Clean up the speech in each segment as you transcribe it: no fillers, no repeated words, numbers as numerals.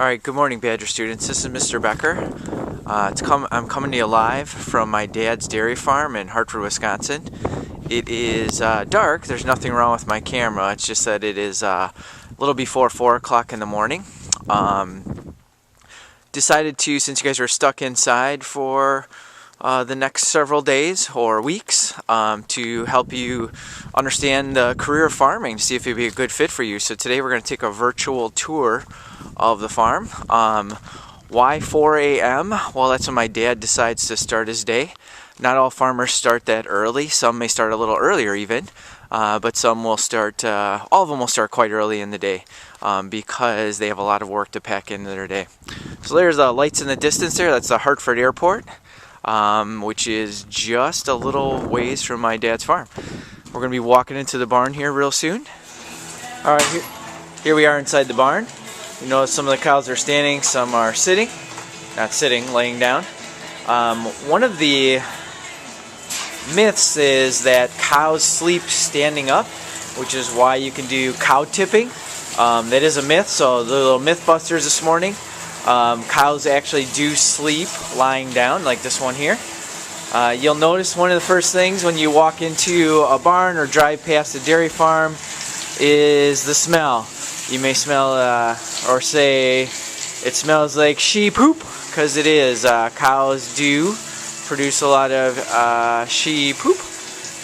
Alright, good morning Badger students. This is Mr. Becker. I'm coming to you live from my dad's dairy farm in Hartford, Wisconsin. It is dark. There's nothing wrong with my camera. It's just that it is a little before 4 o'clock in the morning. Decided to, since you guys are stuck inside for the next several days or weeks, to help you understand the career of farming, to see if it would be a good fit for you. So today we're going to take a virtual tour of the farm. Why 4 a.m.? Well, that's when my dad decides to start his day. Not all farmers start that early. Some may start a little earlier even, but some will start, all of them will start quite early in the day because they have a lot of work to pack into their day. So there's the lights in the distance there. That's the Hartford Airport, which is just a little ways from my dad's farm. We're going to be walking into the barn here real soon. All right, here we are inside the barn. You notice some of the cows are standing, some are sitting. Not sitting, laying down. One of the myths is that cows sleep standing up, which is why you can do cow tipping. That is a myth, so the little mythbusters this morning. Cows actually do sleep lying down, like this one here. You'll notice one of the first things when you walk into a barn or drive past a dairy farm is the smell. You may smell or say it smells like sheep poop, because it is. Cows do produce a lot of sheep poop.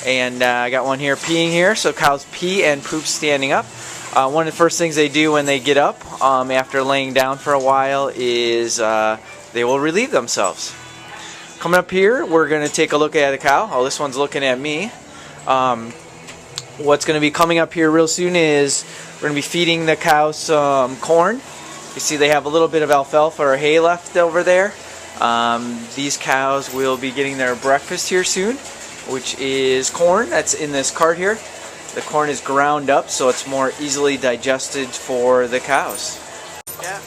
And I got one here peeing here, so cows pee and poop standing up. One of the first things they do when they get up after laying down for a while is they will relieve themselves. Coming up here, we're going to take a look at a cow. Oh, this one's looking at me. What's going to be coming up here real soon is we're going to be feeding the cows some corn. You see they have a little bit of alfalfa or hay left over there. These cows will be getting their breakfast here soon, which is corn. That's in this cart here. The corn is ground up so it's more easily digested for the cows. Yeah.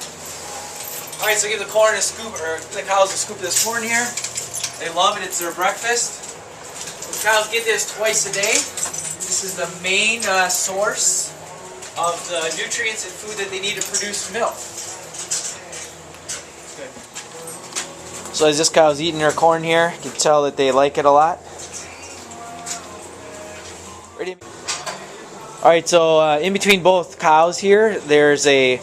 Alright, so give the corn a scoop, or the cows a scoop of this corn here. They love it, it's their breakfast. The cows get this twice a day. This is the main source of the nutrients and food that they need to produce milk. Good. So as this cow's eating her corn here, you can tell that they like it a lot. Ready? Alright, so in between both cows here, there's a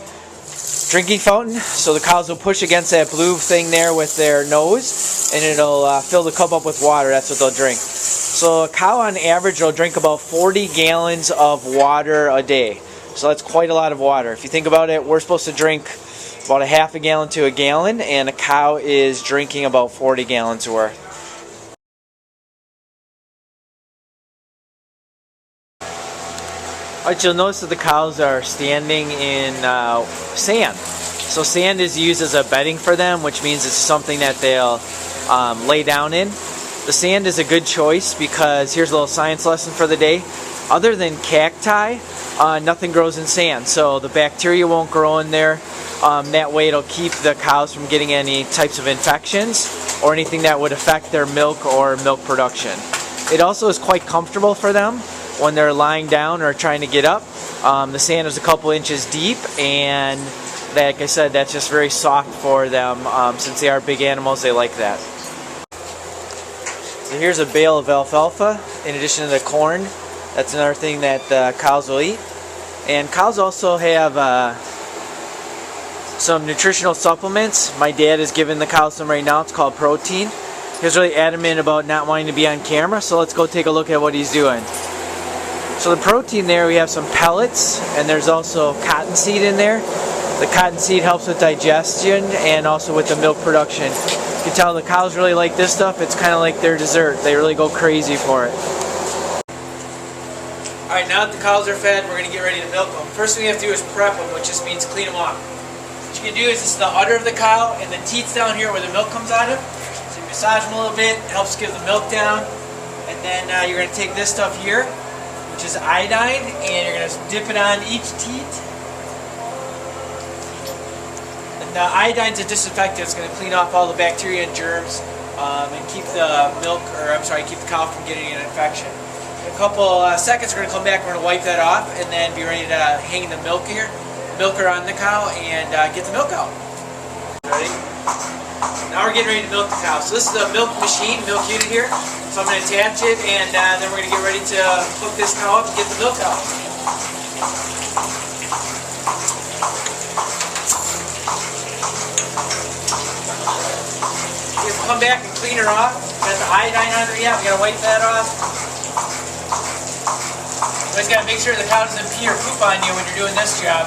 drinking fountain. So the cows will push against that blue thing there with their nose, and it'll fill the cup up with water. That's what they'll drink. So a cow on average will drink about 40 gallons of water a day. So that's quite a lot of water. If you think about it, we're supposed to drink about a half a gallon to a gallon, and a cow is drinking about 40 gallons worth. Alright, you'll notice that the cows are standing in sand. So sand is used as a bedding for them, which means it's something that they'll lay down in. The sand is a good choice because here's a little science lesson for the day. Other than cacti, nothing grows in sand, so the bacteria won't grow in there. That way it'll keep the cows from getting any types of infections or anything that would affect their milk or milk production. It also is quite comfortable for them when they're lying down or trying to get up. The sand is a couple inches deep, and like I said, that's just very soft for them. Since they are big animals, they like that. So here's a bale of alfalfa in addition to the corn. That's another thing that cows will eat. And cows also have some nutritional supplements. My dad is giving the cows some right now. It's called protein. He's really adamant about not wanting to be on camera, so let's go take a look at what he's doing. So the protein there, we have some pellets, and there's also cottonseed in there. The cottonseed helps with digestion and also with the milk production. You can tell the cows really like this stuff. It's kind of like their dessert. They really go crazy for it. Alright, now that the cows are fed, we're going to get ready to milk them. First thing we have to do is prep them, which just means clean them off. What you can do is this is the udder of the cow and the teats down here where the milk comes out of. So you massage them a little bit, it helps give the milk down. And then you're going to take this stuff here, which is iodine, and you're going to dip it on each teat. And the iodine's a disinfectant. It's going to clean off all the bacteria and germs and keep the keep the cow from getting an infection. In a couple seconds, we're going to come back, we're going to wipe that off, and then be ready to hang the milk here. the milker on the cow and get the milk out. Ready? Now we're getting ready to milk the cow. So this is a milk machine, milk unit here. So I'm going to attach it, and then we're going to get ready to hook this cow up and get the milk out. You have to come back and clean her off. Got the iodine on her yet. We got to wipe that off. You always got to make sure the cow doesn't pee or poop on you when you're doing this job.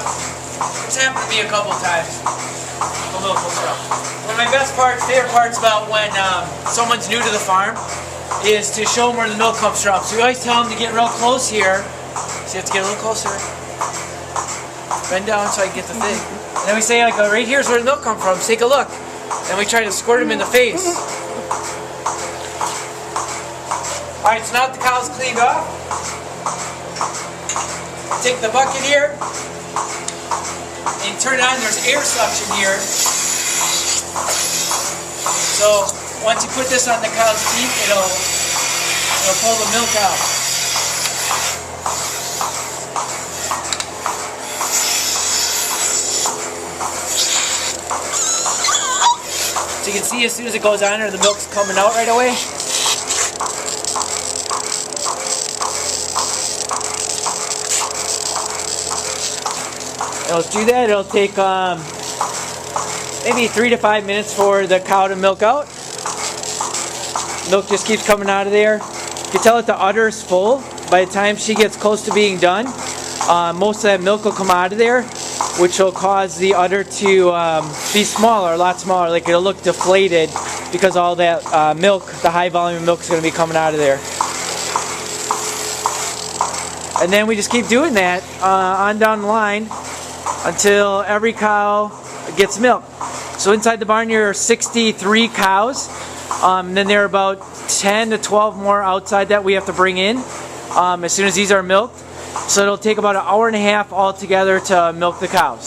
It's happened to me a couple of times. One of my favorite parts about when someone's new to the farm is to show them where the milk comes from. So we always tell them to get real close here. So you have to get a little closer. Bend down so I can get the thing. And then we say, like, right here's where the milk comes from. Take a look. And we try to squirt them in the face. Alright, so now that the cow's cleaned off, take the bucket here and turn it on. There's air suction here. So once you put this on the cow's teeth, it'll pull the milk out. So you can see as soon as it goes on there, the milk's coming out right away. It'll do that. It'll take maybe 3 to 5 minutes for the cow to milk out. Milk just keeps coming out of there. You can tell that the udder is full. By the time she gets close to being done, most of that milk will come out of there, which will cause the udder to be smaller, a lot smaller. Like, it'll look deflated because all that milk, the high volume milk, is going to be coming out of there. And then we just keep doing that on down the line until every cow gets milk. So inside the barn here are 63 cows. Then there are about 10 to 12 more outside that we have to bring in as soon as these are milked. So it'll take about an hour and a half altogether to milk the cows.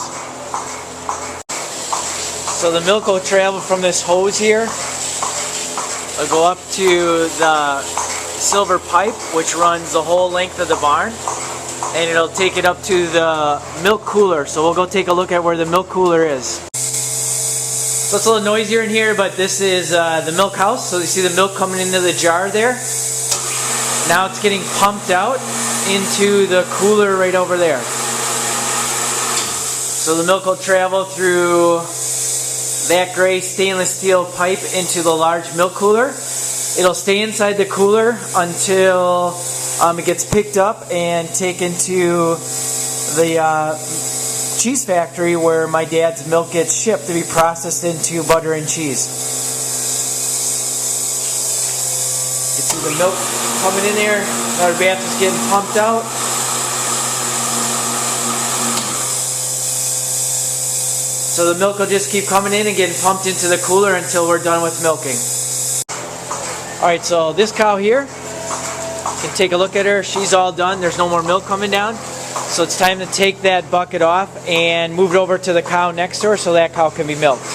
So the milk will travel from this hose here. It'll go up to the silver pipe, which runs the whole length of the barn. And it'll take it up to the milk cooler. So we'll go take a look at where the milk cooler is. So it's a little noisier in here, but this is the milk house. So you see the milk coming into the jar there. Now it's getting pumped out into the cooler right over there. So the milk will travel through that gray stainless steel pipe into the large milk cooler. It'll stay inside the cooler until it gets picked up and taken to the cheese factory where my dad's milk gets shipped to be processed into butter and cheese. You can see the milk coming in there. Another bath is getting pumped out. So the milk will just keep coming in and getting pumped into the cooler until we're done with milking. Alright, so this cow here, you can take a look at her. She's all done. There's no more milk coming down. So it's time to take that bucket off and move it over to the cow next to her so that cow can be milked.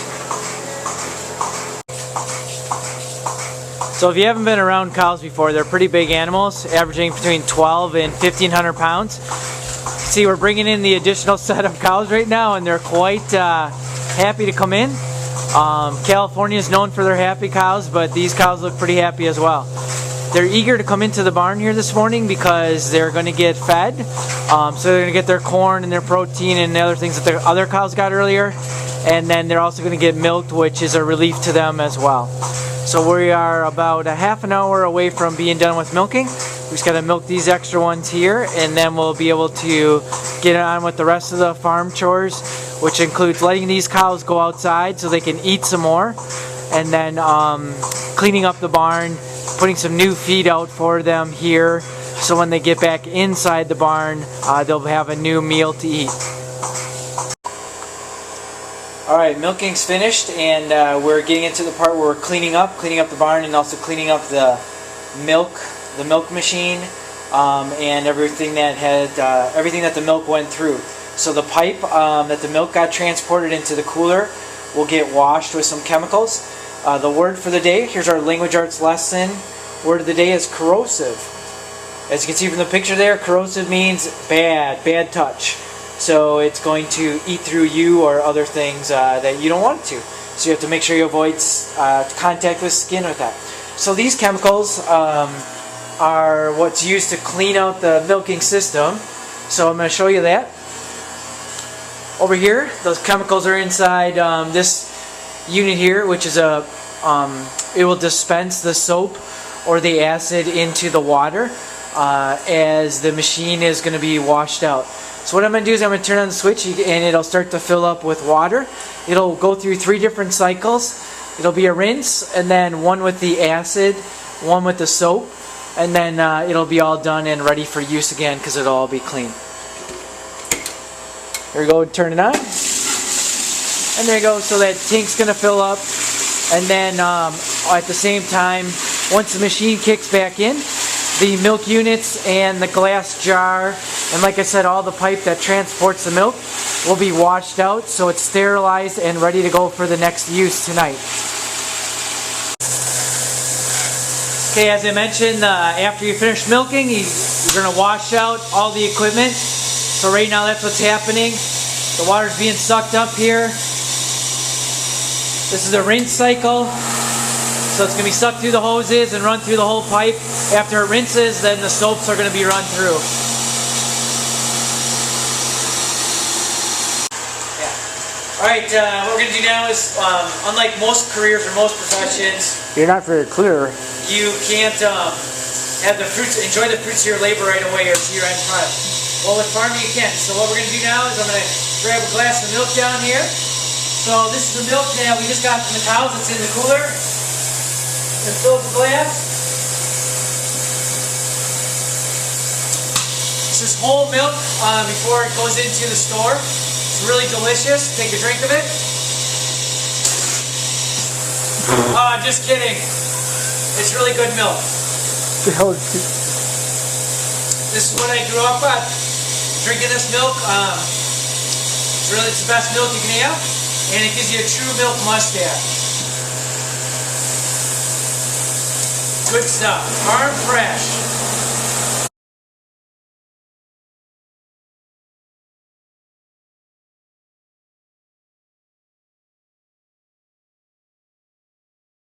So if you haven't been around cows before, they're pretty big animals, averaging between 12 and 1,500 pounds. See, we're bringing in the additional set of cows right now, and they're quite happy to come in. California is known for their happy cows, but these cows look pretty happy as well. They're eager to come into the barn here this morning because they're going to get fed. So they're going to get their corn and their protein and the other things that the other cows got earlier. And then they're also going to get milked, which is a relief to them as well. So we are about a half an hour away from being done with milking. We just got to milk these extra ones here, and then we'll be able to get on with the rest of the farm chores, which includes letting these cows go outside so they can eat some more, and then cleaning up the barn, putting some new feed out for them here, so when they get back inside the barn, they'll have a new meal to eat. Alright, milking's finished, and we're getting into the part where we're cleaning up the barn and also cleaning up the milk machine, and everything that the milk went through. So the pipe that the milk got transported into the cooler will get washed with some chemicals. The word for the day, here's our language arts lesson. Word of the day is corrosive. As you can see from the picture there, corrosive means bad touch. so it's going to eat through you or other things that you don't want it to. So you have to make sure you avoid contact with skin with that. So these chemicals are what's used to clean out the milking system. So I'm going to show you that. Over here, those chemicals are inside this unit here, which is it will dispense the soap or the acid into the water as the machine is going to be washed out. So what I'm going to do is I'm going to turn on the switch and it'll start to fill up with water. It'll go through 3 different cycles. It'll be a rinse, and then one with the acid, one with the soap, and then it'll be all done and ready for use again because it'll all be clean. There we go, turn it on. And there you go, so that tank's going to fill up. And then at the same time, once the machine kicks back in, the milk units and the glass jar, and like I said, all the pipe that transports the milk will be washed out, so it's sterilized and ready to go for the next use tonight. Okay, as I mentioned, after you finish milking, you're going to wash out all the equipment. So right now that's what's happening. The water's being sucked up here. This is a rinse cycle. So it's going to be sucked through the hoses and run through the whole pipe. After it rinses, then the soaps are going to be run through. Yeah. Alright, what we're going to do now is, unlike most careers or most professions, you're not very clear. You can't have the fruits, enjoy the fruits of your labor right away or see your end product. Well, with farming you can. So what we're going to do now is I'm going to grab a glass of milk down here. So this is the milk that we just got from the cows that's in the cooler. And fill up the glass. This is whole milk before it goes into the store. It's really delicious. Take a drink of it. Oh, I'm just kidding. It's really good milk. This is what I grew up on. Drinking this milk. It's the best milk you can have, and it gives you a true milk mustache. Good stuff. Farm fresh.